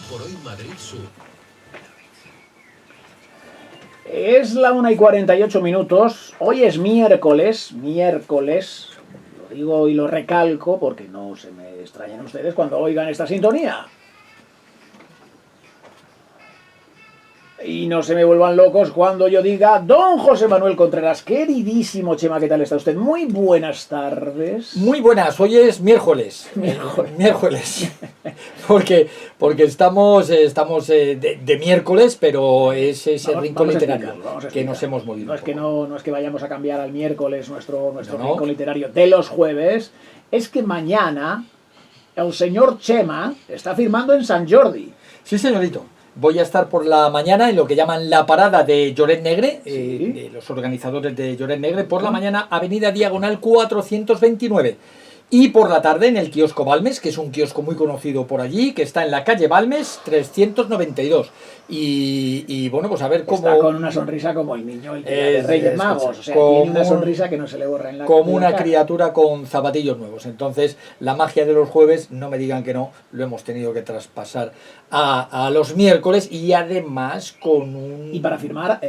por hoy Madrid Sur. Es la 1:48. Hoy es miércoles. Lo digo y lo recalco porque no se me extrañen ustedes cuando oigan esta sintonía. Y no se me vuelvan locos cuando yo diga don José Manuel Contreras. Queridísimo Chema, ¿qué tal está usted? Muy buenas tardes. Muy buenas, hoy es miércoles. Miércoles. Porque estamos de miércoles, pero es ese rincón literario que nos hemos movido. No es que vayamos a cambiar al miércoles nuestro rincón literario de los jueves. Es que mañana el señor Chema está firmando en Sant Jordi. Sí, señorito. Voy a estar por la mañana en lo que llaman la parada de Lloret Negre, Sí. de los organizadores de Lloret Negre, por la mañana, Avenida Diagonal 429. Y por la tarde en el kiosco Balmes, que es un kiosco muy conocido por allí, que está en la calle Balmes 392. Y bueno, pues a ver cómo... Está con una sonrisa como el niño, el de Reyes Magos. O sea, tiene una sonrisa que no se le borra en la como una cara. criatura con zapatillos nuevos. Entonces, la magia de los jueves, no me digan que no, lo hemos tenido que traspasar a los miércoles y además con un... Y para firmar,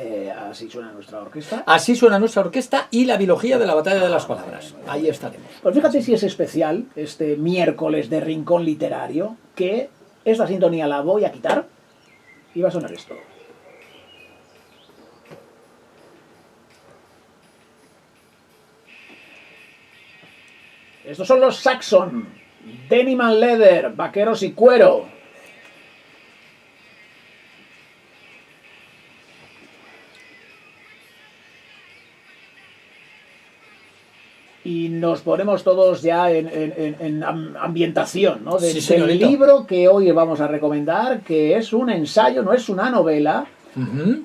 así suena nuestra orquesta. Así suena nuestra orquesta y la biología de la batalla de las palabras. Ahí estaremos. Pues fíjate si es especial este miércoles de Rincón Literario, que esta sintonía la voy a quitar y va a sonar esto. Estos son los Saxon, Denim and Leather, vaqueros y cuero. Y nos ponemos todos ya en ambientación, ¿no? Sí, Del señorito. libro que hoy vamos a recomendar, que es un ensayo, no es una novela,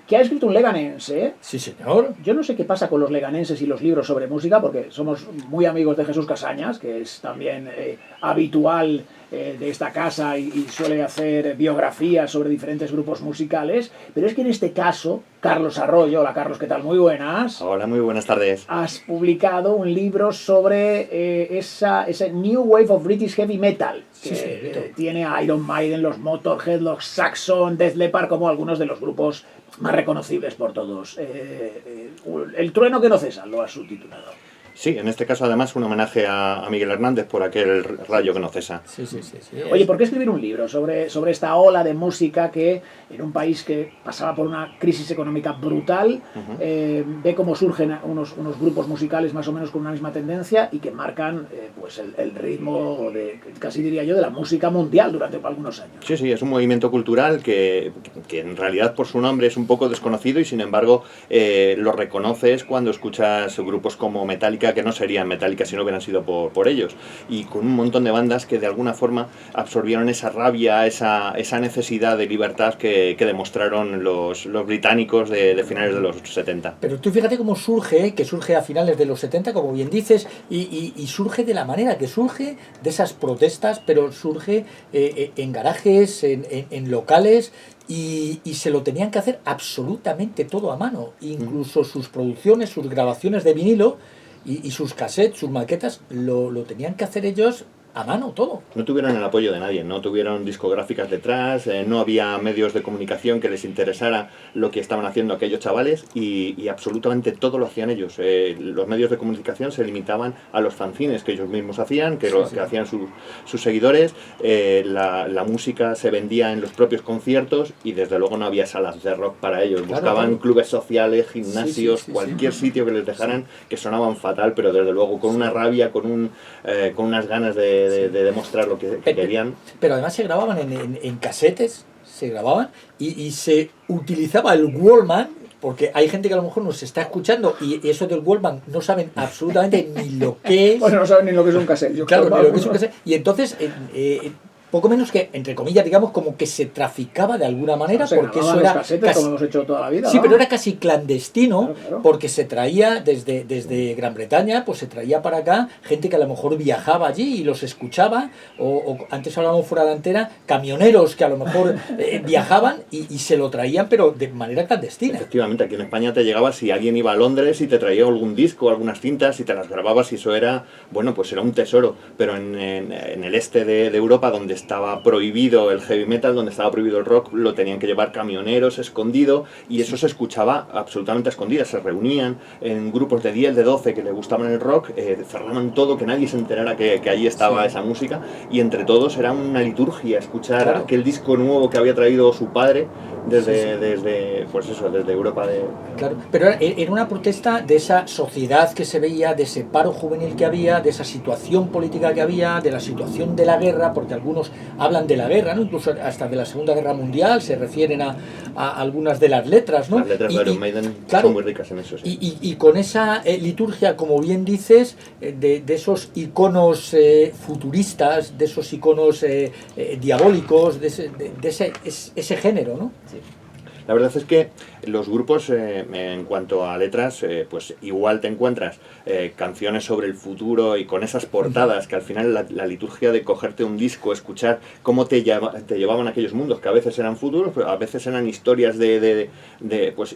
que ha escrito un leganense. Sí, señor. Yo no sé qué pasa con los leganenses y los libros sobre música, porque somos muy amigos de Jesús Casañas, que es también habitual de esta casa y suele hacer biografías sobre diferentes grupos musicales, pero es que en este caso, Carlos Arroyo, hola Carlos, ¿qué tal? Muy buenas. Hola, muy buenas tardes. Has publicado un libro sobre ese New Wave of British Heavy Metal, que Sí, señorito. tiene a Iron Maiden, los Motorhead, los Saxon, Def Leppard, como algunos de los grupos más reconocibles por todos. El trueno que no cesa, lo has subtitulado. Sí, en este caso además un homenaje a Miguel Hernández por aquel rayo que no cesa. Sí. Oye, ¿por qué escribir un libro sobre esta ola de música que en un país que pasaba por una crisis económica brutal, ve cómo surgen unos grupos musicales más o menos con una misma tendencia y que marcan pues el ritmo casi diría yo, de la música mundial durante algunos años? Sí, es un movimiento cultural que en realidad por su nombre es un poco desconocido y sin embargo lo reconoces cuando escuchas grupos como Metallica, que no serían Metallica si no hubieran sido por ellos, y con un montón de bandas que de alguna forma absorbieron esa rabia, esa necesidad de libertad que demostraron los británicos de finales de los 70. Pero tú fíjate cómo surge, que surge a finales de los 70, como bien dices, y surge de la manera que surge, de esas protestas, pero surge en garajes, en locales, y se lo tenían que hacer absolutamente todo a mano, incluso sus producciones, sus grabaciones de vinilo, y sus cassettes, sus maquetas, lo tenían que hacer ellos a mano, todo. No tuvieron el apoyo de nadie, no tuvieron discográficas detrás, no había medios de comunicación que les interesara lo que estaban haciendo aquellos chavales y absolutamente todo lo hacían ellos. Los medios de comunicación se limitaban a los fanzines que ellos mismos hacían, que hacían sus seguidores, la música se vendía en los propios conciertos y desde luego no había salas de rock para ellos. Buscaban clubes sociales, gimnasios, cualquier sitio que les dejaran, que sonaban fatal, pero desde luego con una rabia, con unas ganas de demostrar lo que querían. Pero además se grababan en casetes, se grababan y se utilizaba el Walkman, porque hay gente que a lo mejor nos está escuchando y eso del Walkman no saben absolutamente ni lo que es. Bueno, no saben ni lo que es un cassette. Yo Claro, creo, ni lo que es un cassette. Y entonces, poco menos que, entre comillas, digamos, como que se traficaba de alguna manera, se porque eso grababan era los casetes, como hemos hecho toda la vida. Sí, ¿no? pero era casi clandestino, Claro. porque se traía desde Gran Bretaña, pues se traía para acá gente que a lo mejor viajaba allí y los escuchaba, o antes hablábamos fuera de antena, camioneros que a lo mejor viajaban y se lo traían, pero de manera clandestina. Efectivamente, aquí en España te llegaba si alguien iba a Londres y te traía algún disco, algunas cintas y te las grababas y eso era, bueno, pues era un tesoro, pero en el este de Europa, donde estaba prohibido el heavy metal, donde estaba prohibido el rock, lo tenían que llevar camioneros escondido, y eso se escuchaba absolutamente a escondidas. Se reunían en grupos de 10, de 12 que le gustaban el rock, cerraban todo, que nadie se enterara que allí estaba esa música, y entre todos era una liturgia escuchar aquel disco nuevo que había traído su padre desde Europa. Claro, pero era una protesta de esa sociedad que se veía, de ese paro juvenil que había, de esa situación política que había, de la situación de la guerra, porque algunos hablan de la guerra, ¿no? Incluso hasta de la Segunda Guerra Mundial, se refieren a algunas de las letras, ¿no? Las letras de Iron Maiden son muy ricas en eso, sí. Y con esa liturgia, como bien dices, de esos iconos futuristas, de esos iconos diabólicos, de ese género, ¿no? Sí. La verdad es que los grupos, en cuanto a letras, pues igual te encuentras canciones sobre el futuro y con esas portadas que al final la liturgia de cogerte un disco, escuchar cómo te llevaban a aquellos mundos, que a veces eran futuros, pero a veces eran historias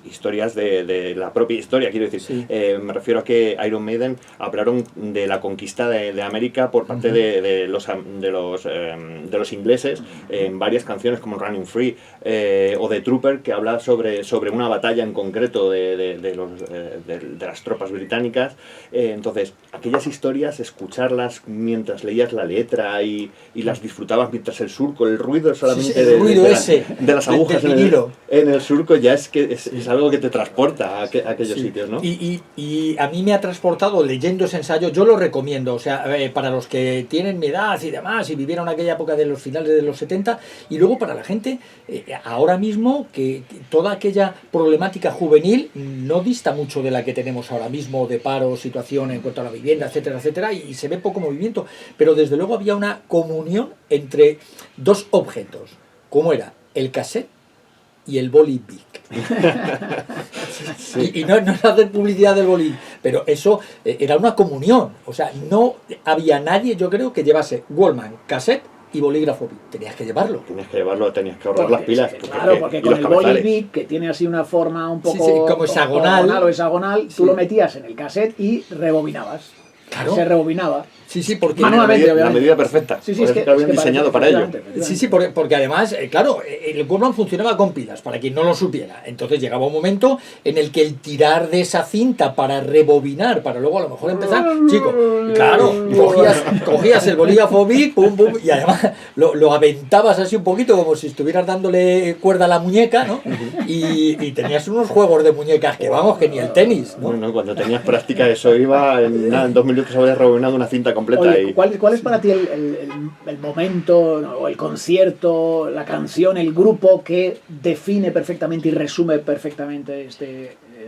historias de la propia historia, quiero decir. Sí. Me refiero a que Iron Maiden hablaron de la conquista de América por parte de los ingleses en varias canciones como Running Free o The Trooper, que habla sobre una batalla en concreto de las tropas británicas. Entonces, aquellas historias, escucharlas mientras leías la letra y las disfrutabas mientras el surco, el ruido solamente de las agujas en el surco, ya es algo que te transporta a aquellos sitios, ¿no? Y a mí me ha transportado leyendo ese ensayo. Yo lo recomiendo, o sea, para los que tienen mi edad y demás y vivieron aquella época de los finales de los 70, y luego para la gente ahora mismo que toda aquella problemática juvenil no dista mucho de la que tenemos ahora mismo, de paro, situación en cuanto a la vivienda, etcétera, etcétera, y se ve poco movimiento, pero desde luego había una comunión entre dos objetos, como era el cassette y el boli Bic. Sí. Y no es hacer publicidad del boli, pero eso era una comunión, o sea, no había nadie, yo creo, que llevase Walkman, cassette y bolígrafo Bic. Tenías que llevarlo, tenías que ahorrar las pilas. Porque con el boli Bic, que tiene así una forma un poco como hexagonal o hexagonal, tú lo metías en el cassette y rebobinabas. Claro. Se rebobinaba. Sí, porque manualmente, la medida perfecta. Sí, es que lo habían diseñado para ello. Sí, porque además, claro, el Walkman funcionaba con pilas, para quien no lo supiera. Entonces llegaba un momento en el que el tirar de esa cinta para rebobinar, para luego a lo mejor empezar, chico, claro, cogías el bolígrafo Bic, pum, pum, y además lo aventabas así un poquito, como si estuvieras dándole cuerda a la muñeca, ¿no? Y tenías unos juegos de muñecas que vamos, que ni el tenis, ¿no? Bueno, cuando tenías práctica eso iba, en 2 minutos habías rebobinado una cinta completa. Oye, ¿cuál es para ti el momento o el concierto, la canción, el grupo que define perfectamente y resume perfectamente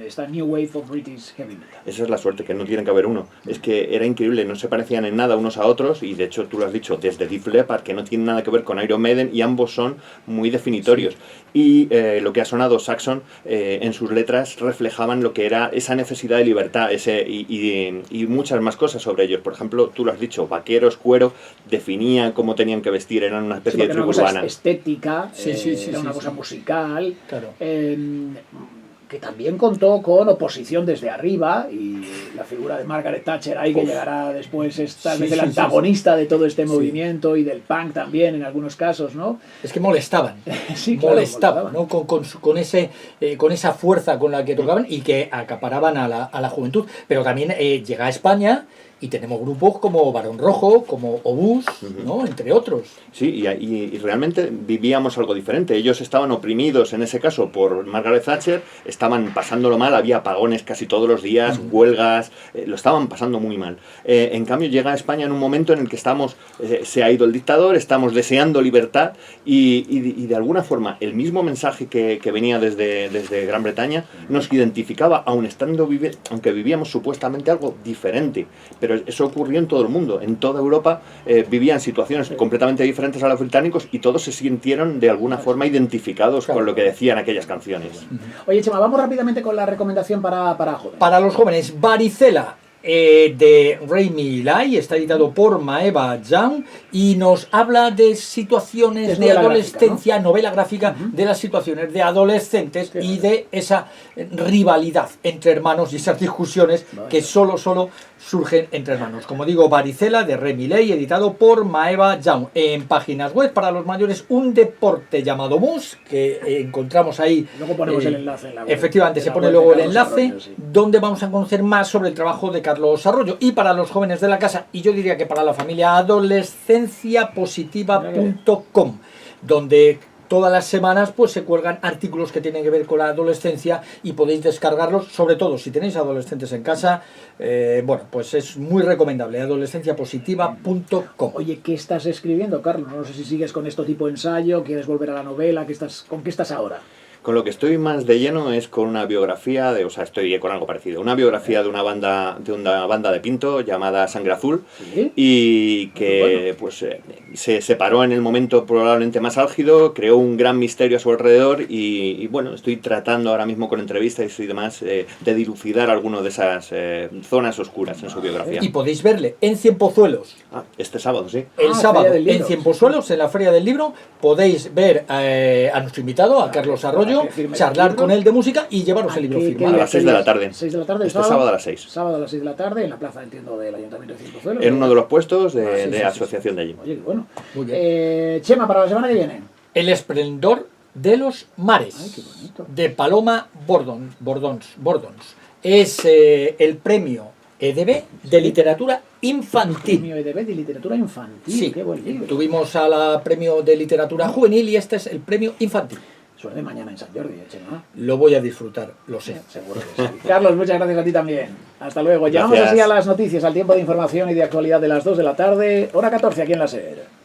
esta New Wave of British Heavy Metal? Esa es la suerte, que no tiene que haber uno. Es que era increíble, no se parecían en nada unos a otros, y de hecho tú lo has dicho, desde Def Leppard, que no tiene nada que ver con Iron Maiden, y ambos son muy definitorios. Y lo que ha sonado Saxon, en sus letras reflejaban lo que era esa necesidad de libertad y muchas más cosas sobre ellos. Por ejemplo, tú lo has dicho, vaqueros, cuero, definían cómo tenían que vestir, eran una especie de tribu urbana. Era una cosa estética, era una cosa musical, claro. Que también contó con oposición desde arriba, y la figura de Margaret Thatcher ahí, que llegará después, es tal vez el antagonista de todo este movimiento, y del punk también en algunos casos, ¿no? Es que molestaban, molestaban, ¿no? Con esa fuerza con la que tocaban y que acaparaban a la juventud, pero también llega a España y tenemos grupos como Barón Rojo, como Obús, ¿no? Entre otros. Sí, y realmente vivíamos algo diferente. Ellos estaban oprimidos, en ese caso, por Margaret Thatcher, estaban pasándolo mal, había apagones casi todos los días, huelgas, lo estaban pasando muy mal. En cambio, llega a España en un momento en el que se ha ido el dictador, estamos deseando libertad, y de alguna forma el mismo mensaje que venía desde Gran Bretaña nos identificaba, aunque vivíamos supuestamente algo diferente. Pero eso ocurrió en todo el mundo, en toda Europa vivían situaciones completamente diferentes a los británicos, y todos se sintieron de alguna forma identificados con lo que decían aquellas canciones. Oye, Chema, vamos rápidamente con la recomendación para jóvenes. Para los jóvenes, Varicela, de Remy Lai, está editado por Maeva Young y nos habla de situaciones Es de novela adolescencia, gráfica, ¿no? novela gráfica, de las situaciones de adolescentes y de esa rivalidad entre hermanos y esas discusiones que solo surgen entre hermanos. Como digo, Varicela de Remy Lai, editado por Maeva Young. En páginas web para los mayores, un deporte llamado mus, que encontramos ahí. Luego ponemos el enlace en la web. Efectivamente, En se la pone web luego de el Carlos enlace, Arroyo, sí. donde vamos a conocer más sobre el trabajo de Carlos Arroyo. Y para los jóvenes de la casa, y yo diría que para la familia, adolescenciapositiva.com, donde todas las semanas pues se cuelgan artículos que tienen que ver con la adolescencia y podéis descargarlos, sobre todo si tenéis adolescentes en casa. Bueno, pues es muy recomendable, adolescenciapositiva.com. Oye, ¿qué estás escribiendo, Carlos? No sé si sigues con este tipo de ensayo, quieres volver a la novela, ¿con qué estás ahora? Con lo que estoy más de lleno es con una biografía estoy con algo parecido, una biografía de una banda de Pinto llamada Sangre Azul, ¿Sí? y que pues se separó en el momento probablemente más álgido, creó un gran misterio a su alrededor y bueno, estoy tratando ahora mismo con entrevistas y demás de dilucidar algunas de esas zonas oscuras en su biografía. Y podéis verle en Cienpozuelos. Este sábado, sí. El Ah, sábado Feria del en Libro. Cienpozuelos, en la Feria del Libro, podéis ver a nuestro invitado, a Carlos Arroyo, que firme el charlar libro. con él de música y llevaros el libro ¿Qué firmado. A las 6 de la tarde. 6 de la tarde, Este sábado a las 6. Sábado a las 6 de la tarde, en la plaza, entiendo, del Ayuntamiento de Cienpozuelos. En uno de los puestos de Sí, sí, asociación de allí. Oye, qué bueno. Muy bien. Chema, para la semana que viene. El esplendor de los mares, Ay, qué bonito. de Paloma Bordons. Es el premio EDB de literatura infantil. Premio EDB de literatura infantil. Sí, Qué buen libro. tuvimos al premio de literatura juvenil y este es el premio infantil. Suerte mañana en San Jordi, Chema. Lo voy a disfrutar, lo sé. Seguro que sí. Carlos, muchas gracias a ti también. Hasta luego. Llegamos Gracias. así a las noticias, al tiempo de información y de actualidad de las 2 de la tarde, hora 14 aquí en la SER.